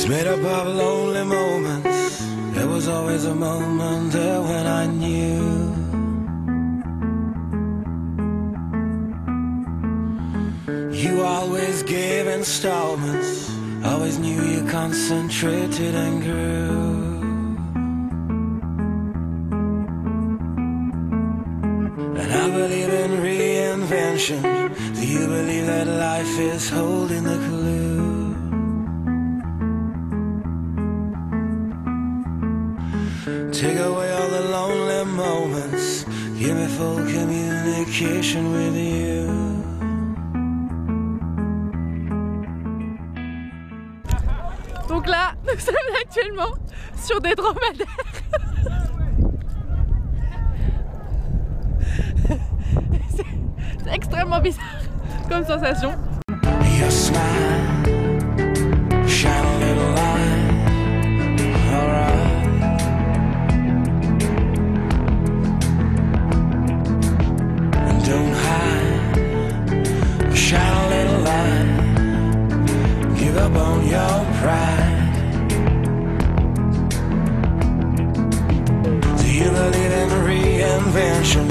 made up of lonely moments. There was always a moment there when I knew you always gave installments, always knew you concentrated and grew. And I believe in reinvention. Do you believe that life is holding the clue? Take away all the lonely moments, give me full communication with you. Donc là, nous sommes actuellement sur des dromadaires. C'est extrêmement bizarre comme sensation. Your smile, shine a little light, alright. And don't hide, shine a little light, give up on your pride. Do you believe in reinvention?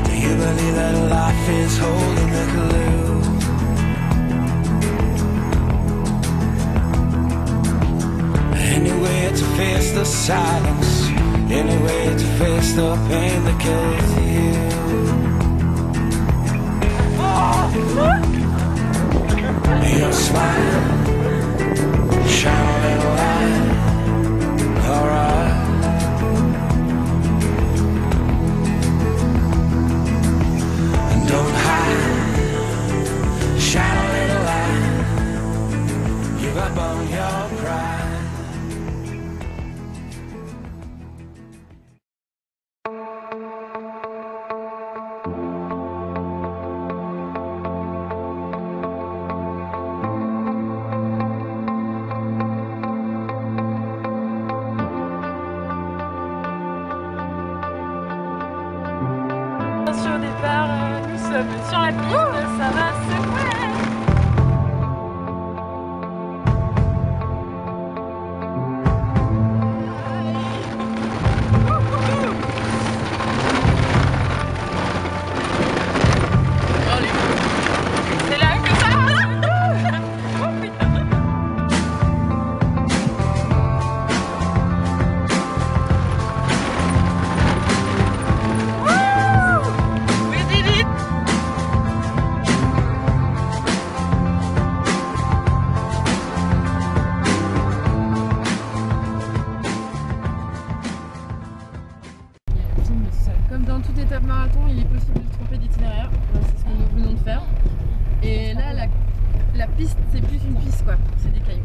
Do you believe that life is holding the clue? Any way to face the silence, any way to face the pain that kills you. Your smile, shine a little light, alright. And don't hide, shine a little light, give up on your pride. Au départ, nous sommes sur la piste, ça va secouer. C'est là que ça va. Oh putain. Comme dans toute étape marathon, il est possible de se tromper d'itinéraire. C'est ce que nous venons de faire. Et là, la piste, c'est plus une piste, quoi. C'est des cailloux.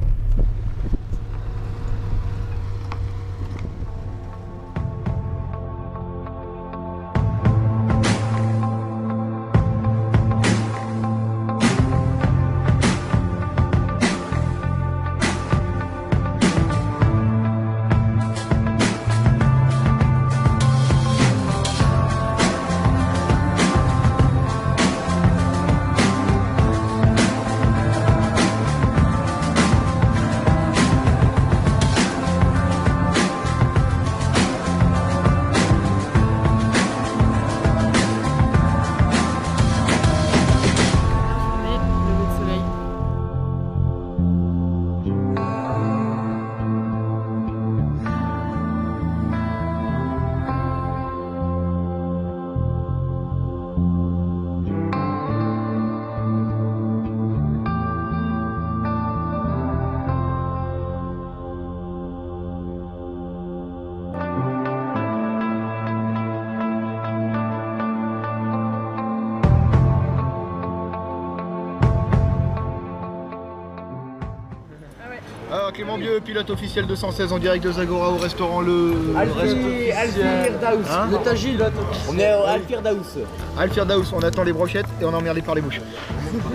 Alors Clément Bieux, pilote officiel 216 en direct de Zagora au restaurant le... Al-Firdaus, hein, le Tagil. On est au Al-Firdaus. Al-Firdaus, on attend les brochettes et on est emmerdé par les mouches.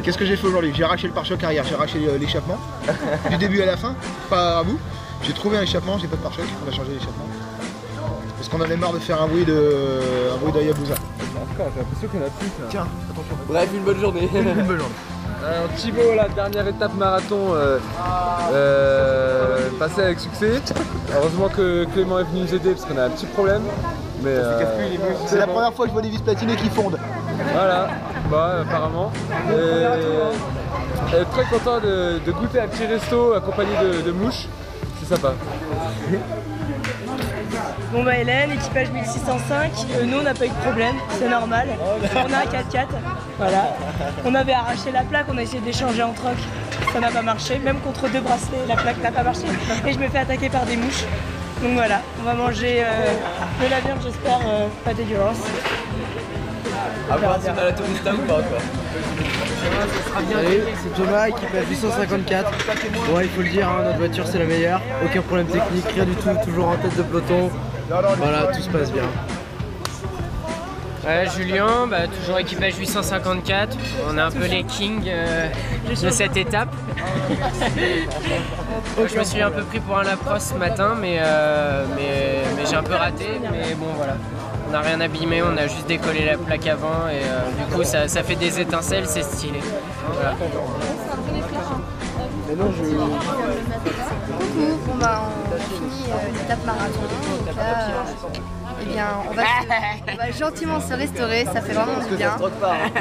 Qu'est-ce que j'ai fait aujourd'hui? J'ai arraché le pare-choc arrière, j'ai arraché l'échappement du début à la fin, pas à bout. J'ai trouvé un échappement, j'ai pas de pare-choc, on a changé l'échappement. Parce qu'on en avait marre de faire un bruit d'Hayabusa. J'ai l'impression qu'on a plus. Tiens, attention. Bref, une bonne journée. Une bonne journée. Alors Thibaut, la dernière étape marathon passée avec succès. Heureusement que Clément est venu nous aider parce qu'on a un petit problème. Mais c'est la première fois que je vois des vis platinés qui fondent. Voilà, bah apparemment. Et très content de goûter un petit resto accompagné de mouches. C'est sympa. Bon bah Hélène, équipage 1605, nous on n'a pas eu de problème, c'est normal. On a un 4x4, voilà. On avait arraché la plaque, on a essayé d'échanger en troc, ça n'a pas marché. Même contre 2 bracelets, la plaque n'a pas marché. Et je me fais attaquer par des mouches. Donc voilà, on va manger de la viande, j'espère, pas dégueulasse. À voir si on a la tourista ou pas quoi. Salut, c'est Thomas, équipage 854. Bon, il faut le dire, hein, notre voiture c'est la meilleure. Aucun problème technique, rien du tout, toujours en tête de peloton. Voilà, tout se passe bien. Julien, toujours équipage 854. On est un peu les kings de cette étape. Je me suis un peu pris pour un Lacrosse ce matin, mais j'ai un peu raté. Mais bon, voilà. On n'a rien abîmé, on a juste décollé la plaque avant et du coup ça fait des étincelles, c'est stylé. Voilà. Coucou, bon bah on finit l'étape marathon, donc là eh bien on va gentiment se restaurer, ça fait vraiment du bien.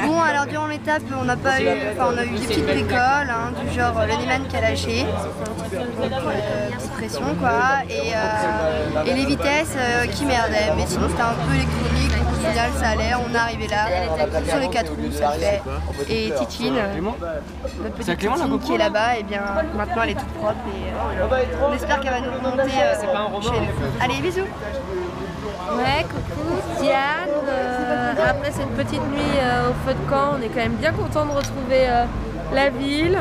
Bon alors durant l'étape on a eu des petites bricoles, hein, du genre le Neyman qui a lâché, petite pression quoi, et les vitesses qui merdaient, mais sinon c'était un peu électronique, donc au final ça allait, on est arrivé là, sur les 4 roues ça fait, et Titine, notre petite Titine qui est là-bas, et bien maintenant elle est toute propre et on espère qu'elle va nous remonter chez nous. Allez bisous. Ouais, coucou, Diane. Après cette petite nuit au feu de camp, on est quand même bien content de retrouver la ville,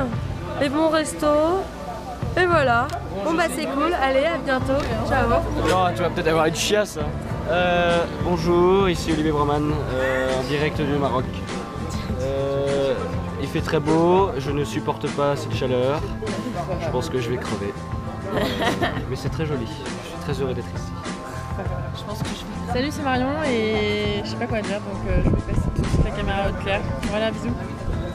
les bons restos. Et voilà. Bon bah c'est cool, allez à bientôt. Ciao. Non, tu vas peut-être avoir une chiasse. Bonjour, ici Olivier Braman, en direct du Maroc. Il fait très beau, je ne supporte pas cette chaleur. Je pense que je vais crever. Mais c'est très joli, je suis très heureux d'être ici. Je pense que je vais. Salut, c'est Marion et je sais pas quoi dire, donc je vais passer tout de suite la caméra à Haute-Claire. Voilà, bisous.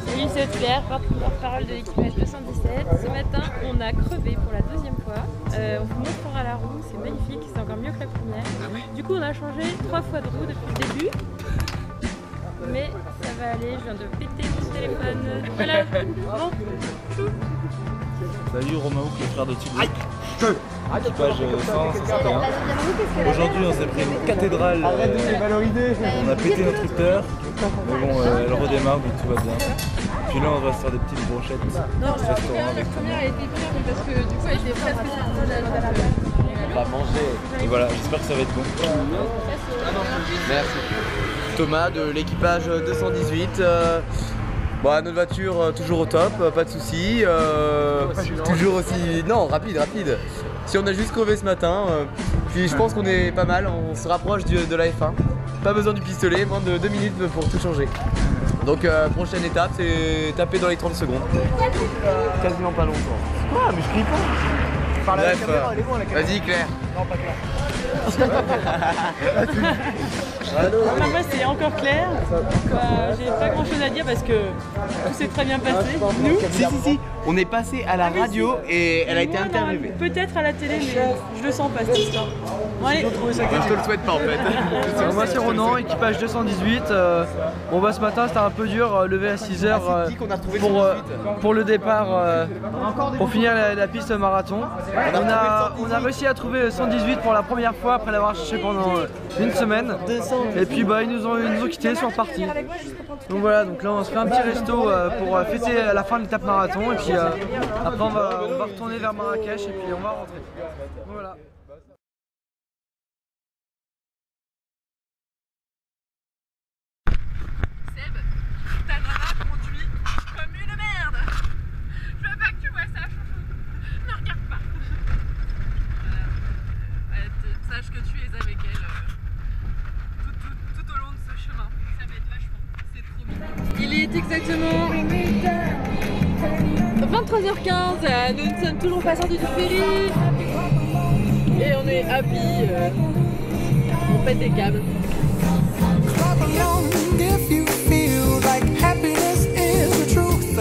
Salut, c'est Haute-Claire, porte-parole de l'équipage 217. Ce matin, on a crevé pour la 2e fois. On vous montrera la roue, c'est magnifique, c'est encore mieux que la première. Du coup, on a changé 3 fois de roue depuis le début. Mais ça va aller, je viens de péter mon téléphone. Voilà, bon, chou. Salut Romain, le frère de Thibaut. Équipage 161. Aujourd'hui on s'est pris une cathédrale, on a pété notre scooter, mais bon elle redémarre donc tout va bien. Puis là on va se faire des petites brochettes au restaurant avec tout le monde. Elle était bien parce que du coup elle était presque sur On va manger. Et voilà, j'espère que ça va être bon. Merci. Thomas de l'équipage 218. Notre voiture toujours au top, pas de soucis. Toujours aussi. Non, rapide. Si on a juste crevé ce matin, puis je pense qu'on est pas mal, on se rapproche de la F1. Pas besoin du pistolet, moins de 2 minutes pour tout changer. Donc prochaine étape, c'est taper dans les 30 secondes. Quasiment pas longtemps. Quoi, mais je crie pas. Bref, vas-y Claire. Non, pas Claire. Moi c'est encore Claire, j'ai pas grand chose à dire parce que tout s'est très bien passé. Nous Si, on est passé à la radio et elle a été interviewée. Peut-être à la télé mais je le sens pas cette histoire. Bon, allez. Je te le souhaite pas en fait. Moi c'est Ronan, équipage 218. Bon bah ce matin c'était un peu dur, levé à 6h pour le départ, pour finir la piste marathon. On a réussi à trouver 118 pour la première fois après l'avoir cherché pendant une semaine. Et puis bah ils nous ont quittés, ils sont repartis. Donc voilà, donc là on se fait un petit resto pour fêter la fin de l'étape marathon et puis après on va retourner vers Marrakech et puis on va rentrer. Donc, voilà. Seb, ta nana conduit comme une merde. Je veux pas que tu vois ça, chouchou. Ne regarde pas. Sache que tu es avec elle tout au long de ce chemin. Ça va être vachement. C'est trop bien. Il est exactement 23h15. Nous ne sommes toujours pas sortis du ferry. Et on est happy. On pète des câbles. If you feel like happiness is the truth,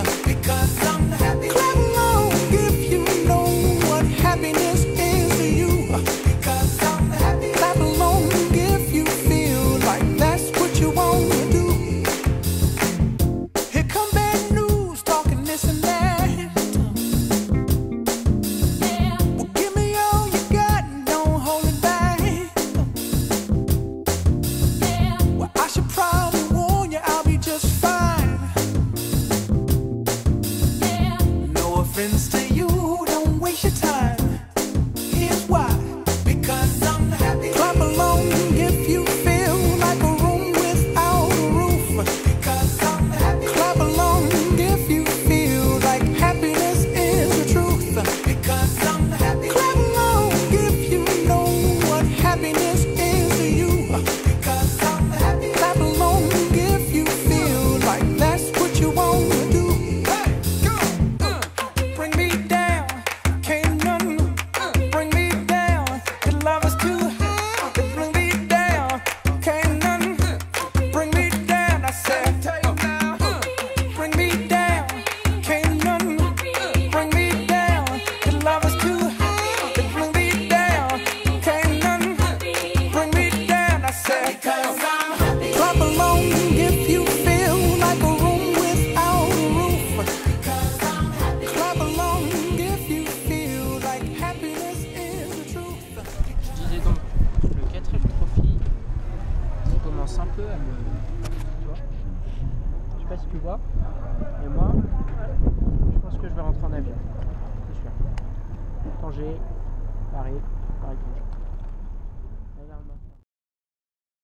commence un peu à me... Tu vois? Je sais pas si tu vois. Et moi, je pense que je vais rentrer en avion. C'est sûr. Tanger, Paris.